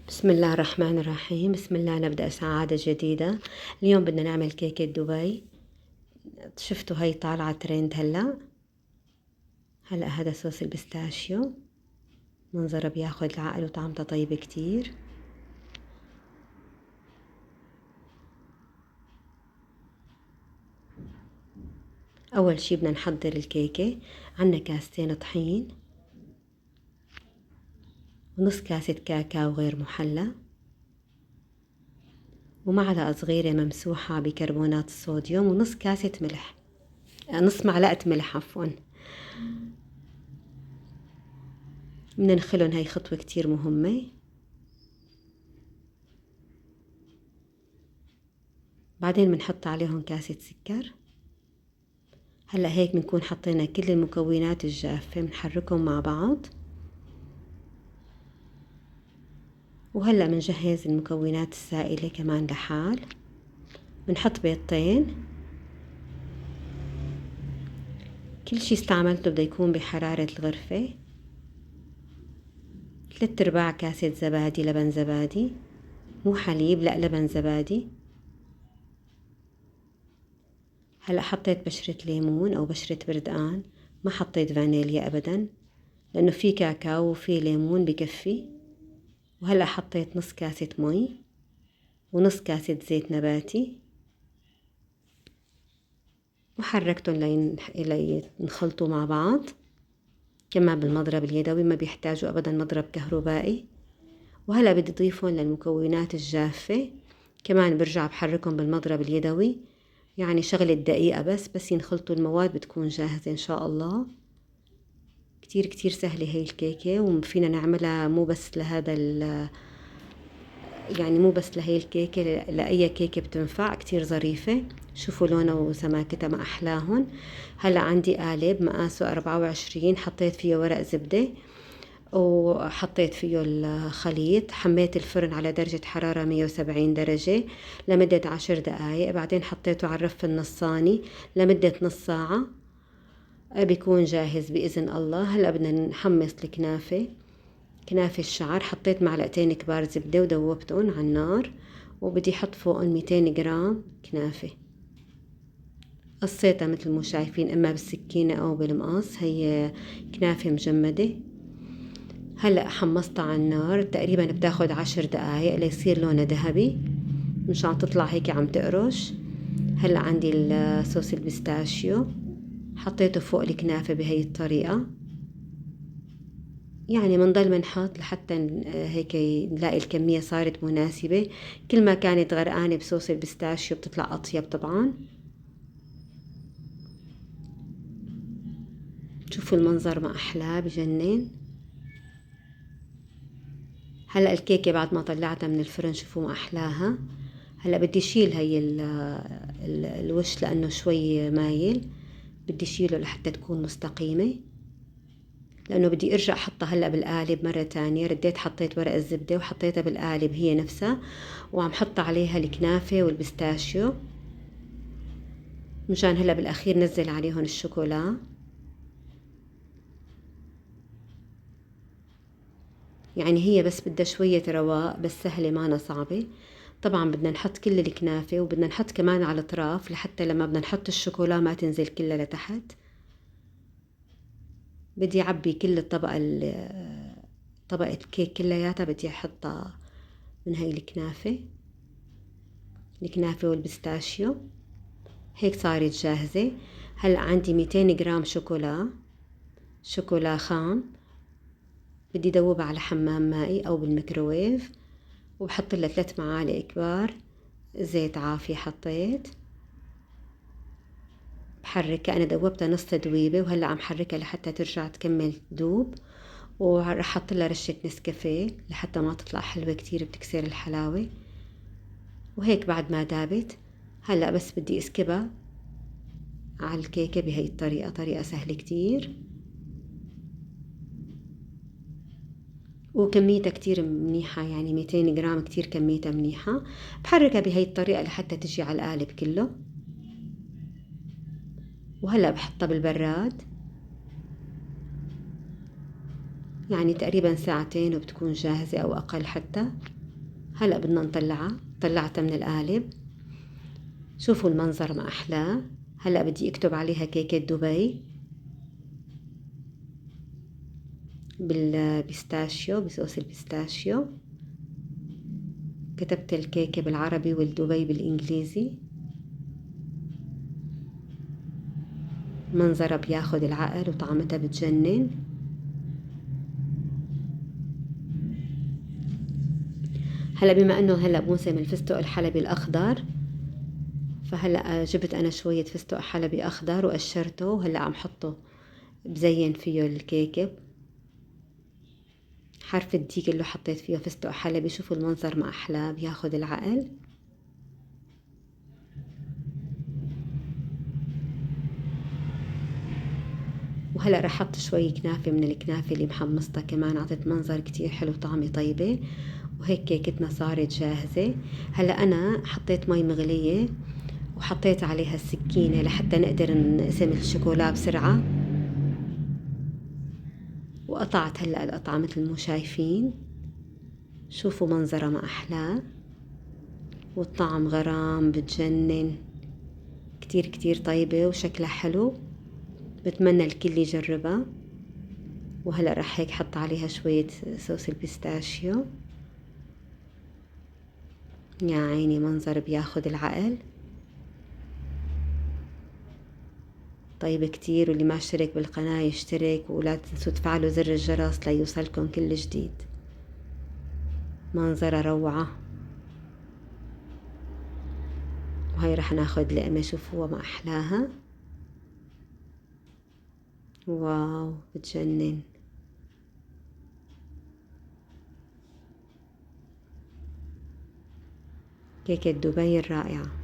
بسم الله الرحمن الرحيم. بسم الله نبدأ سعادة جديدة. اليوم بدنا نعمل كيكة دبي. شفتوا هاي طالعة ترند هلأ هذا صوص البستاشيو، منظره بياخد العقل وطعمته طيب كتير. أول شي بدنا نحضر الكيكة. عنا كاستين طحين، ونص كاسة كاكاو غير محلى، ومعلقة صغيرة ممسوحة بكربونات الصوديوم، ونص كاسة ملح، نص معلقة ملح عفوا. بدنا نخلن، هاي خطوة كتير مهمة. بعدين بنحط عليهم كاسة سكر. هلأ هيك بنكون حطينا كل المكونات الجافة، بنحركهم مع بعض. وهلأ بنجهز المكونات السائلة كمان لحال. بنحط بيضتين، كل شي استعملته بده يكون بحرارة الغرفة. 3/4 كاسة زبادي، لبن زبادي، مو حليب، لا لبن زبادي. هلأ حطيت بشرة ليمون أو بشرة بردقان، ما حطيت فانيليا أبدا لأنه في كاكاو وفي ليمون بكفي. وهلأ حطيت نص كاسة مي ونص كاسة زيت نباتي، وحركتهم لينخلطوا مع بعض. كمان بالمضرب اليدوي، ما بيحتاجوا أبدا مضرب كهربائي. وهلأ بدي أضيفهم للمكونات الجافة، كمان برجع بحركهم بالمضرب اليدوي، يعني شغلة دقيقة بس ينخلطوا المواد بتكون جاهزة إن شاء الله. كتير كتير سهلة هاي الكيكة، وفينا نعملها مو بس لهذا يعني مو بس لهي الكيكة، لأي كيكة بتنفع. كتير ظريفة. شوفوا لونها وسماكتها ما أحلاهن. هلأ عندي قالب مقاسه 24، حطيت فيه ورق زبدة وحطيت فيه الخليط. حميت الفرن على درجة حرارة 170 درجة لمدة 10 دقايق. بعدين حطيته على الرف النصاني لمدة نص ساعة، بيكون جاهز بإذن الله. هلأ بدنا نحمص كنافة الشعر. حطيت معلقتين كبار زبدة ودوبتهم على النار، وبدي احط فوقهم 200 جرام كنافة. قصيتها مثل ما شايفين، اما بالسكينة او بالمقص. هي كنافة مجمدة. هلأ حمصتها على النار، تقريبا بتاخد 10 دقايق ليصير لونها ذهبي، مشان تطلع هيك عم تقرش. هلأ عندي الصوص البستاشيو، حطيته فوق الكنافة بهي الطريقة. يعني منضل منحط لحتى هيك نلاقي الكمية صارت مناسبة. كل ما كانت غرقانة بصوص البستاشيو بتطلع أطيب طبعا. شوفوا المنظر ما أحلاه، بجنن. هلأ الكيكة بعد ما طلعتها من الفرن، شوفوا ما أحلاها. هلأ بدي شيل هي الوش لأنه شوي مايل، بدي شيله لحتى تكون مستقيمة، لأنه بدي أرجع أحطها هلأ بالقالب مرة تانية. رديت حطيت ورق الزبدة وحطيتها بالقالب هي نفسها، وعم حط عليها الكنافة والبستاشيو، مشان هلأ بالأخير نزل عليهم الشوكولا. يعني هي بس بدها شوية رواق، بس سهلة مانا صعبة. طبعا بدنا نحط كل الكنافة، وبدنا نحط كمان على الأطراف لحتى لما بدنا نحط الشوكولا ما تنزل كلها لتحت. بدي أعبي كل طبقة الكيك كلياتها، بدي أحطها من هاي الكنافة والبستاشيو. هيك صارت جاهزة. هلأ عندي 200 جرام شوكولا خام، بدي دوبها على حمام مائي أو بالميكروويف، وبحط لها 3 معالق كبار زيت عافية. حطيت بحركها، أنا دوبتها نص تدويبة، وهلأ عم حركها لحتى ترجع تكمل تدوب. ورح أحط لها رشة نسكافيه لحتى ما تطلع حلوة كتير، بتكسر الحلاوة. وهيك بعد ما دابت، هلأ بس بدي اسكبها على الكيكة بهي الطريقة. طريقة سهلة كتير، وكميتها كتير منيحة، يعني 200 جرام كتير كميتها منيحة. بحركها بهي الطريقة لحتى تجي على القالب كله. وهلأ بحطها بالبراد، يعني تقريبا ساعتين وبتكون جاهزة أو أقل حتى. هلأ بدنا نطلعها. طلعتها من القالب، شوفوا المنظر ما أحلاه. هلأ بدي أكتب عليها كيكة دبي بالبيستاشيو، بصوص البيستاشيو. كتبت الكيكة بالعربي والدبي بالإنجليزي. منظرها بياخد العقل وطعمتها بتجنن. هلا بما انه هلا موسم الفستق الحلبي الاخضر، فهلا جبت انا شوية فستق حلبي اخضر وقشرته، وهلا عم حطه بزين فيه الكيكة. حرف الديك اللي حطيت فيه فستق حلبي، شوفوا المنظر ما احلاه، بياخد العقل. وهلا رح احط شوي كنافة من الكنافة اللي محمصتها كمان، عطت منظر كتير حلو، طعمة طيبة. وهيك كيكتنا صارت جاهزة. هلا انا حطيت مي مغلية وحطيت عليها السكينة لحتى نقدر نقسم الشوكولا بسرعة. وقطعت هلا القطعة مثل ما شايفين. شوفوا منظرها ما أحلاه، والطعم غرام بتجنن، كتير كتير طيبة وشكلها حلو. بتمنى الكل يجربها. وهلأ رح هيك حط عليها شوية صوص البيستاشيو. يا عيني منظر بياخد العقل، طيب كتير. واللي ما اشترك بالقناة يشترك، ولا تنسوا تفعلوا زر الجرس ليوصلكم كل جديد. منظرها روعة. وهي رح ناخد لقمة، شوفوا ما أحلاها. واو بتجنن. كيكة دبي الرائعة.